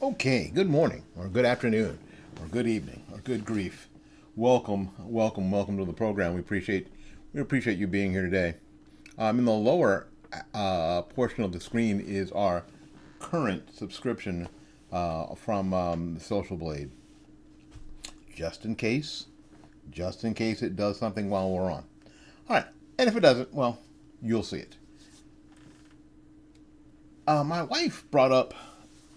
Okay, good morning, or good afternoon, or good evening, or good grief. Welcome to the program. We appreciate you being here today. In the lower portion of the screen is our current subscription from the Social Blade, just in case, it does something while we're on. All right, and if it doesn't, well, you'll see it. My wife brought up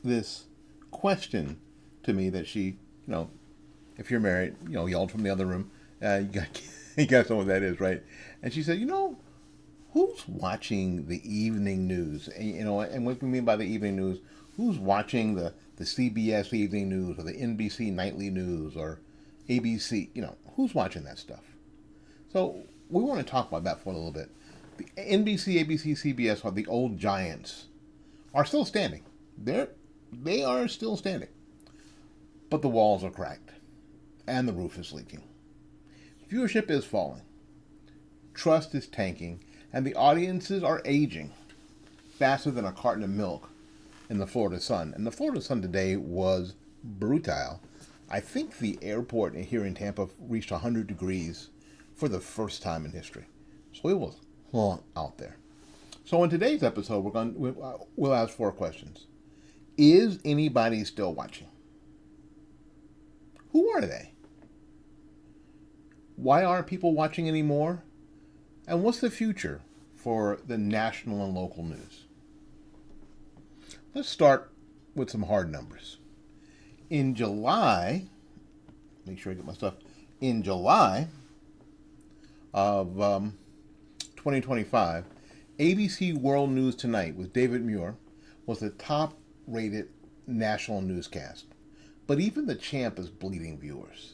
this question to me that she, if you're married, yelled from the other room. You guys know what that is, right? And she said, who's watching the evening news? And what we mean by the evening news, who's watching the CBS evening news or the NBC Nightly news or ABC? Who's watching that stuff? So we want to talk about that for a little bit. The NBC, ABC, CBS are the old giants, are still standing. They are still standing. But the walls are cracked. And the roof is leaking. Viewership is falling. Trust is tanking. And the audiences are aging faster than a carton of milk in the Florida sun. And the Florida sun today was brutal. I think the airport here in Tampa reached 100 degrees for the first time in history. So it was hot out there. So in today's episode, we'll ask 4 questions. Is anybody still watching? Who are they? Why aren't people watching anymore? And what's the future for the national and local news? Let's start with some hard numbers. In July, make sure I get my stuff. In July of 2025, ABC World News Tonight with David Muir was the top-rated national newscast. But even the champ is bleeding viewers.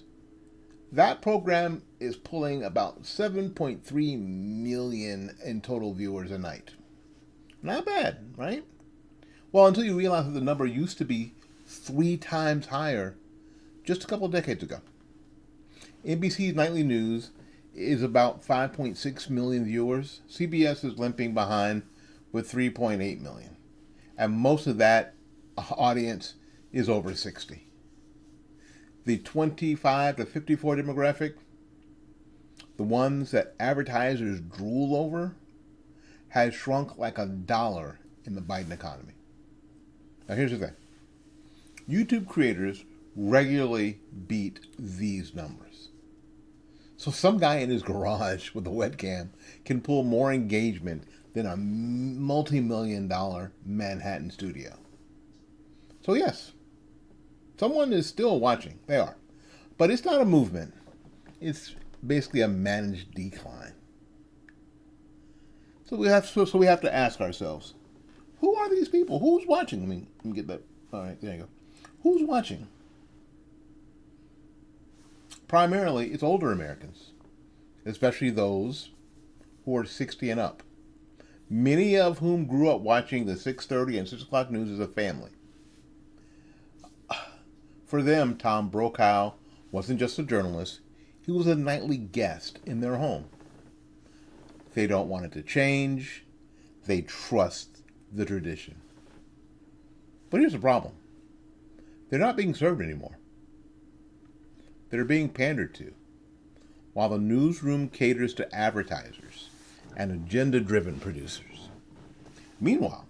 That program is pulling about 7.3 million in total viewers a night. Not bad, right? Well, until you realize that the number used to be 3 times higher just a couple of decades ago. NBC's nightly news is about 5.6 million viewers. CBS is limping behind with 3.8 million. And most of that audience is over 60. The 25 to 54 demographic, the ones that advertisers drool over, has shrunk like $1 in the Biden economy. Now here's the thing. YouTube creators regularly beat these numbers. So some guy in his garage with a webcam can pull more engagement than a multi-million-dollar Manhattan studio. So yes, someone is still watching. They are. But it's not a movement. It's basically a managed decline. So we have to ask ourselves, who are these people? Who's watching? Let me get that. All right, there you go. Who's watching? Primarily, it's older Americans, especially those who are 60 and up, many of whom grew up watching the 6:30 and 6 o'clock news as a family. For them, Tom Brokaw wasn't just a journalist, he was a nightly guest in their home. They don't want it to change, they trust the tradition. But here's the problem. They're not being served anymore. They're being pandered to, while the newsroom caters to advertisers and agenda-driven producers. Meanwhile,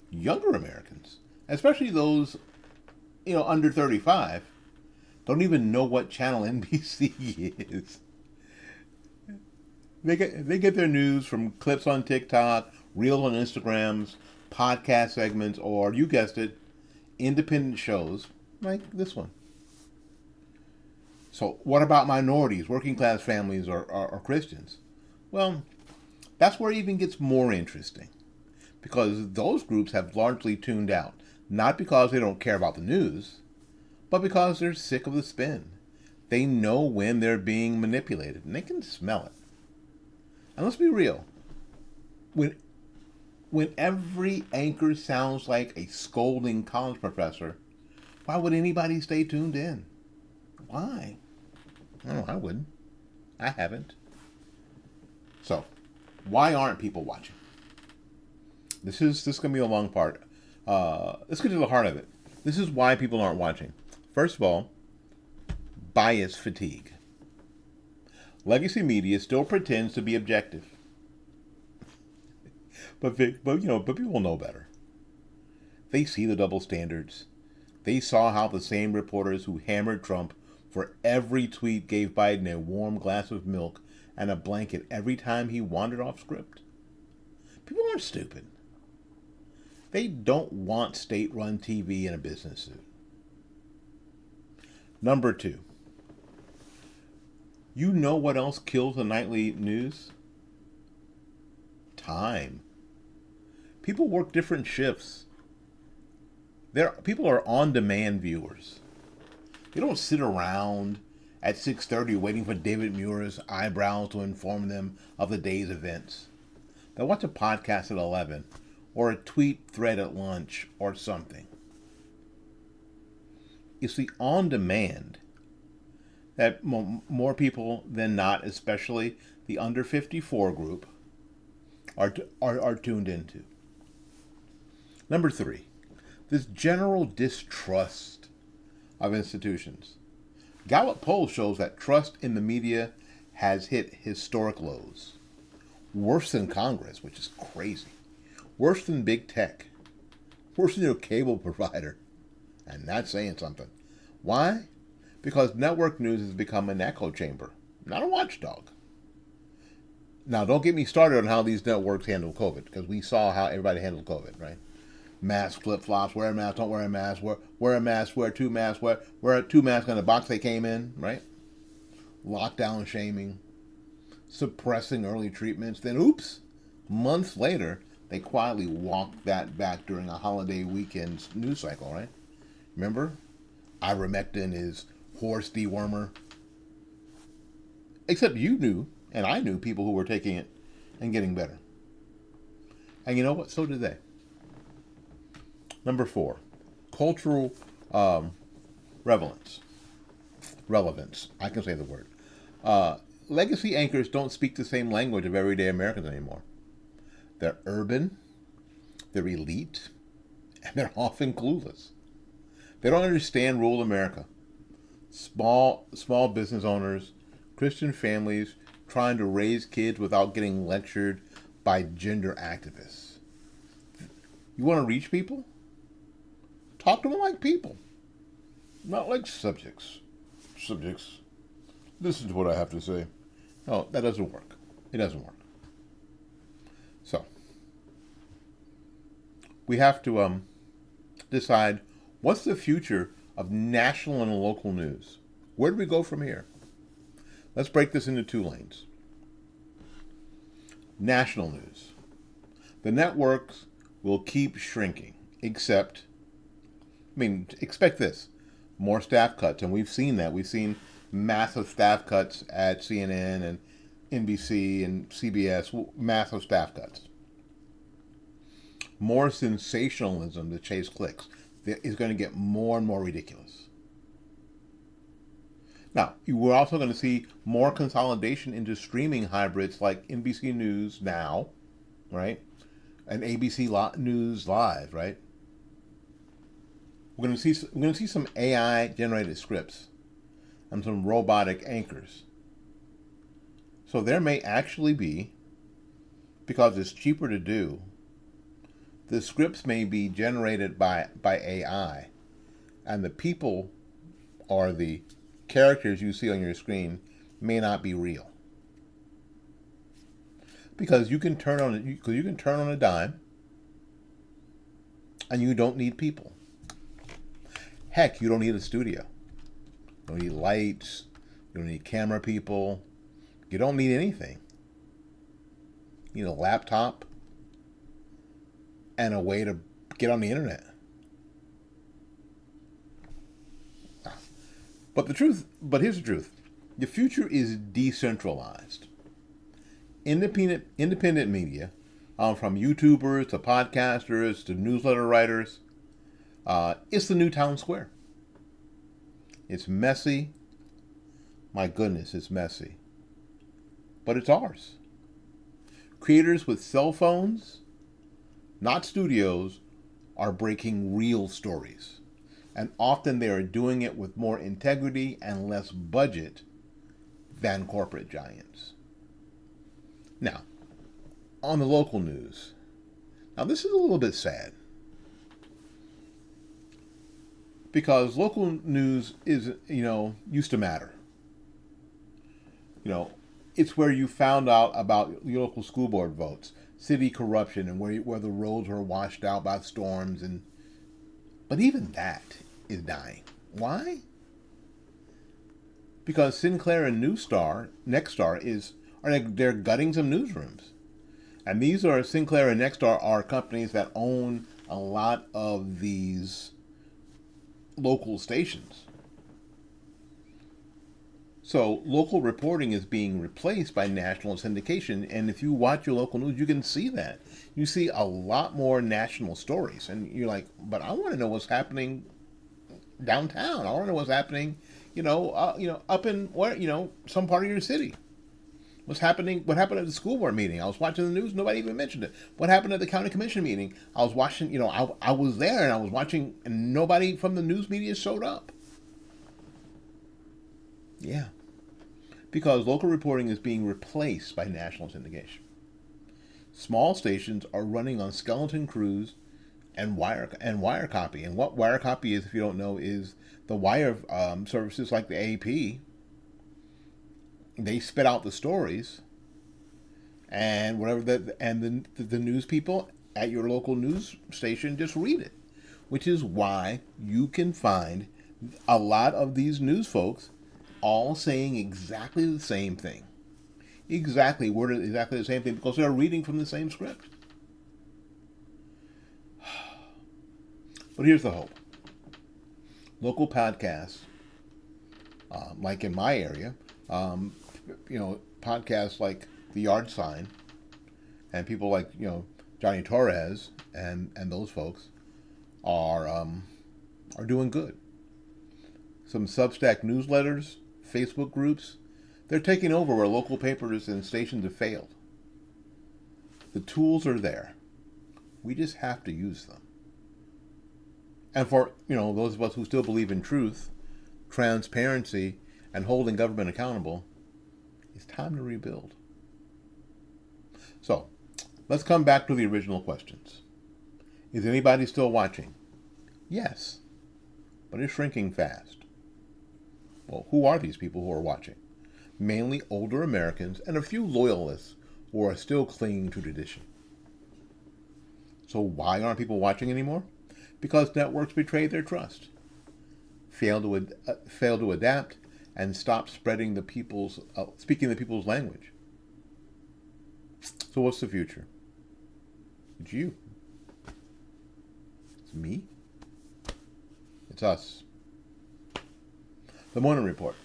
younger Americans, especially those under 35, don't even know what channel NBC is. They get their news from clips on TikTok, reels on Instagrams, podcast segments, or, you guessed it, independent shows like this one. So what about minorities, working class families, or Christians? Well, that's where it even gets more interesting, because those groups have largely tuned out. Not because they don't care about the news, but because they're sick of the spin. They know when they're being manipulated, and they can smell it. And let's be real. When every anchor sounds like a scolding college professor, why would anybody stay tuned in? Why? I wouldn't. I haven't. So, why aren't people watching? This is going to be a long part. Let's get to the heart of it. This is why people aren't watching. First of all, bias fatigue. Legacy media still pretends to be objective. But people know better. They see the double standards. They saw how the same reporters who hammered Trump for every tweet gave Biden a warm glass of milk and a blanket every time he wandered off script. People aren't stupid. They don't want state-run TV in a business suit. Number 2. You know what else kills the nightly news? Time. People work different shifts. People are on-demand viewers. They don't sit around at 6:30 waiting for David Muir's eyebrows to inform them of the day's events. They'll watch a podcast at 11 or a tweet thread at lunch or something. It's the on-demand that more people than not, especially the under 54 group, are tuned into. Number 3, this general distrust of institutions. Gallup poll shows that trust in the media has hit historic lows. Worse than Congress, which is crazy. Worse than big tech. Worse than your cable provider. And that's saying something. Why? Because network news has become an echo chamber, not a watchdog. Now, don't get me started on how these networks handle COVID, because we saw how everybody handled COVID, right? Mask, flip-flops, wear a mask, don't wear a mask, wear a mask, wear 2 masks, wear 2 masks in the box they came in, right? Lockdown shaming, suppressing early treatments. Then, oops, months later, they quietly walked that back during a holiday weekend news cycle, right? Remember? Ivermectin is horse dewormer. Except you knew, and I knew people who were taking it and getting better. And you know what? So did they. Number 4, cultural relevance. I can say the word. Legacy anchors don't speak the same language of everyday Americans anymore. They're urban, they're elite, and they're often clueless. They don't understand rural America. Small business owners, Christian families trying to raise kids without getting lectured by gender activists. You want to reach people? Talk to them like people, not like subjects. Listen to what I have to say. No, that doesn't work. It doesn't work. So, we have to decide what's the future of national and local news. Where do we go from here? Let's break this into 2 lanes. National news. The networks will keep shrinking, expect this, more staff cuts, and we've seen that. We've seen massive staff cuts at CNN and NBC and CBS, massive staff cuts. More sensationalism to chase clicks is going to get more and more ridiculous. Now, we're also going to see more consolidation into streaming hybrids like NBC News Now, right? And ABC News Live, right? We're going to see some AI-generated scripts and some robotic anchors. So there may actually be, because it's cheaper to do, the scripts may be generated by AI, and the people or the characters you see on your screen may not be real. Because you can turn on a dime, and you don't need people. Heck, you don't need a studio. You don't need lights. You don't need camera people. You don't need anything. You need a laptop and a way to get on the internet. But here's the truth. The future is decentralized. Independent media, from YouTubers to podcasters to newsletter writers, it's the new town square. It's messy. My goodness, it's messy. But it's ours. Creators with cell phones, not studios, are breaking real stories. And often they are doing it with more integrity and less budget than corporate giants. Now, on the local news. Now, this is a little bit sad. Because local news is, used to matter. It's where you found out about your local school board votes, city corruption, and where the roads were washed out by storms. But even that is dying. Why? Because Sinclair and Nexstar they're gutting some newsrooms. And these are Sinclair and Nexstar are companies that own a lot of these local stations. So local reporting is being replaced by national syndication, and if you watch your local news, you can see that. You see a lot more national stories, and you're like, but I want to know what's happening downtown. I want to know what's happening, up in some part of your city. What's happening? What happened at the school board meeting? I was watching the news. Nobody even mentioned it. What happened at the county commission meeting? I was watching. I was there and I was watching, and nobody from the news media showed up. Yeah, because local reporting is being replaced by national syndication. Small stations are running on skeleton crews and wire copy. And what wire copy is, if you don't know, is the wire services like the AP. They spit out the stories, and the news people at your local news station just read it, which is why you can find a lot of these news folks all saying exactly the same thing, exactly the same thing, because they're reading from the same script. But here's the hope: local podcasts, like in my area. Podcasts like The Yard Sign and people like, Johnny Torres and those folks are doing good. Some Substack newsletters, Facebook groups, they're taking over where local papers and stations have failed. The tools are there. We just have to use them. And for, those of us who still believe in truth, transparency, and holding government accountable, it's time to rebuild. So, let's come back to the original questions. Is anybody still watching? Yes, but it's shrinking fast. Well, who are these people who are watching? Mainly older Americans and a few loyalists who are still clinging to tradition. So why aren't people watching anymore? Because networks betray their trust, fail to adapt, and stop speaking the people's language. So what's the future? It's you. It's me. It's us. The Morning Report.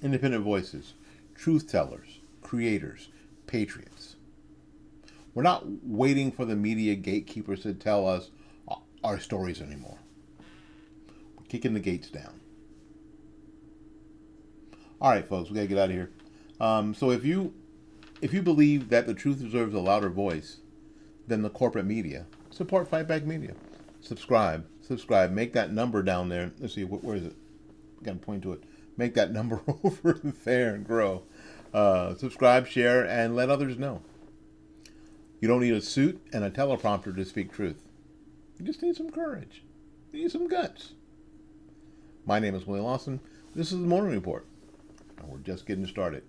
Independent voices, truth tellers, creators, patriots. We're not waiting for the media gatekeepers to tell us our stories anymore. We're kicking the gates down. All right, folks, we gotta get out of here. So if you believe that the truth deserves a louder voice than the corporate media, support Fight Back Media. Subscribe. Make that number down there. Let's see, where is it? Got to point to it. Make that number over there and grow. Subscribe, share, and let others know. You don't need a suit and a teleprompter to speak truth. You just need some courage. You need some guts. My name is Willie Lawson. This is the Morning Report. And we're just getting started.